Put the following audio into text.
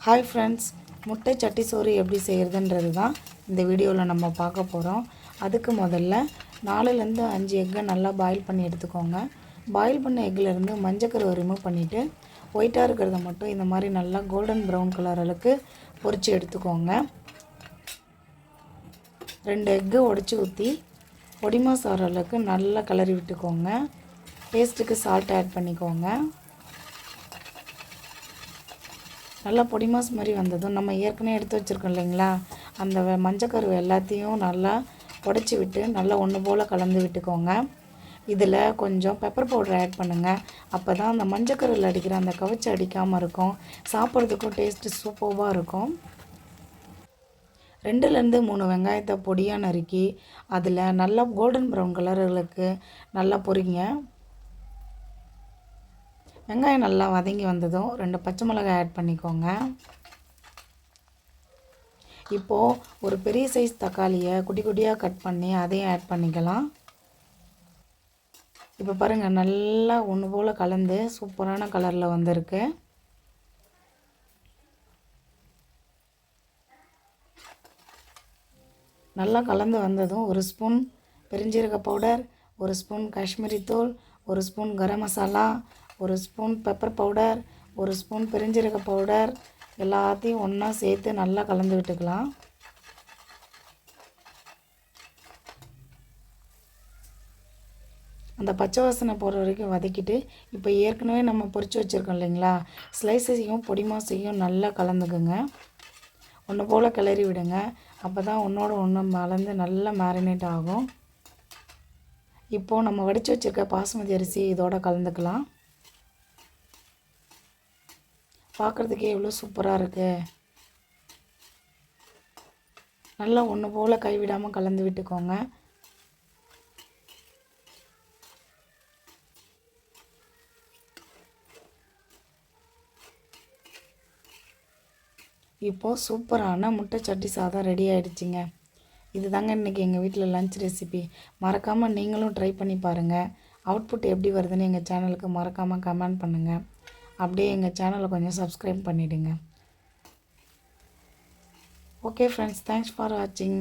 Hi friends, முட்டை சட்டி சோறு எப்படி செய்கிறதுன்றது தான் இந்த வீடியோவில் நம்ம பார்க்க போகிறோம். அதுக்கு முதல்ல 4லேருந்து 5 எக்கை நல்லா பாயில் பண்ணி எடுத்துக்கோங்க. பாயில் பண்ண எக்கிலேருந்து மஞ்சக்கருவை ரிமூவ் பண்ணிவிட்டு ஒயிட்டாக இருக்கிறத மட்டும் இந்த மாதிரி நல்லா கோல்டன் ப்ரௌன் கலர் அளவுக்கு பொரித்து எடுத்துக்கோங்க. 2 எக்கு உடச்சி ஊற்றி பொடிமா சாறு அளவுக்கு நல்லா கிளறி விட்டுக்கோங்க. டேஸ்ட்டுக்கு சால்ட் ஆட் பண்ணிக்கோங்க. நல்லா பொடிமாஸ் மாதிரி வந்ததும் நம்ம ஏற்கனவே எடுத்து வச்சுருக்கோம் இல்லைங்களா, அந்த மஞ்சக்கருவை எல்லாத்தையும் நல்லா உடச்சி விட்டு நல்லா ஒன்று போல் கலந்து விட்டுக்கோங்க. இதில் கொஞ்சம் பெப்பர் பவுடர் ஆட் பண்ணுங்கள். அப்போ தான் அந்த மஞ்சக்கருவில் அடிக்கிற அந்த கவிச்சி அடிக்காமல் இருக்கும். சாப்பிட்றதுக்கும் டேஸ்ட்டு சூப்பராக இருக்கும். 2லேருந்து 3 வெங்காயத்தை பொடியாக நறுக்கி அதில் நல்லா கோல்டன் ப்ரௌன் கலர்களுக்கு நல்லா பொரிங்க. வெங்காயம் நல்லா வதங்கி வந்ததும் 2 பச்சை மிளகாய் ஆட் பண்ணிக்கோங்க. இப்போது ஒரு பெரிய சைஸ் தக்காளியை குட்டி குட்டியாக கட் பண்ணி அதையும் ஆட் பண்ணிக்கலாம். இப்போ பாருங்கள், நல்லா ஒன்று போல் கலந்து சூப்பரான கலரில் வந்திருக்கு. நல்லா கலந்து வந்ததும் 1 ஸ்பூன் பெருஞ்சீரக பவுடர், 1 ஸ்பூன் காஷ்மீரி தூள், 1 spoon garam masala, 1 spoon pepper powder, 1 spoon பெருஞ்சீரக பவுடர் எல்லாத்தையும் ஒன்றா சேர்த்து நல்லா கலந்து விட்டுக்கலாம். அந்த பச்சை வாசனை போகிற வரைக்கும் வதக்கிட்டு இப்போ ஏற்கனவே நம்ம பொரித்து வச்சுருக்கோம் இல்லைங்களா, ஸ்லைஸையும் பொடிமாசையும் நல்லா கலந்துக்குங்க. ஒன்று போல் கிளறி விடுங்க. அப்போ தான் ஒன்றோட ஒன்று கலந்து நல்லா மேரினேட் ஆகும். இப்போது நம்ம வடித்து வச்சுருக்க பாசுமதி அரிசி இதோட கலந்துக்கலாம். பார்க்குறதுக்கே எவ்வளோ சூப்பராக இருக்குது. நல்லா ஒன்று போல் கைவிடாமல் கலந்து விட்டுக்கோங்க. இப்போது சூப்பரான முட்டை சட்டி சாதம் ரெடி ஆகிடுச்சிங்க. இது தாங்க இன்றைக்கி எங்கள் வீட்டில் லன்ச் ரெசிபி. மறக்காமல் நீங்களும் ட்ரை பண்ணி பாருங்கள். அவுட்புட் எப்படி வருதுன்னு எங்கள் சேனலுக்கு மறக்காமல் கமெண்ட் பண்ணுங்கள். அப்படியே எங்கள் சேனலை கொஞ்சம் சப்ஸ்கிரைப் பண்ணிவிடுங்க. ஓகே ஃப்ரெண்ட்ஸ், தேங்க்ஸ் ஃபார் வாட்சிங்.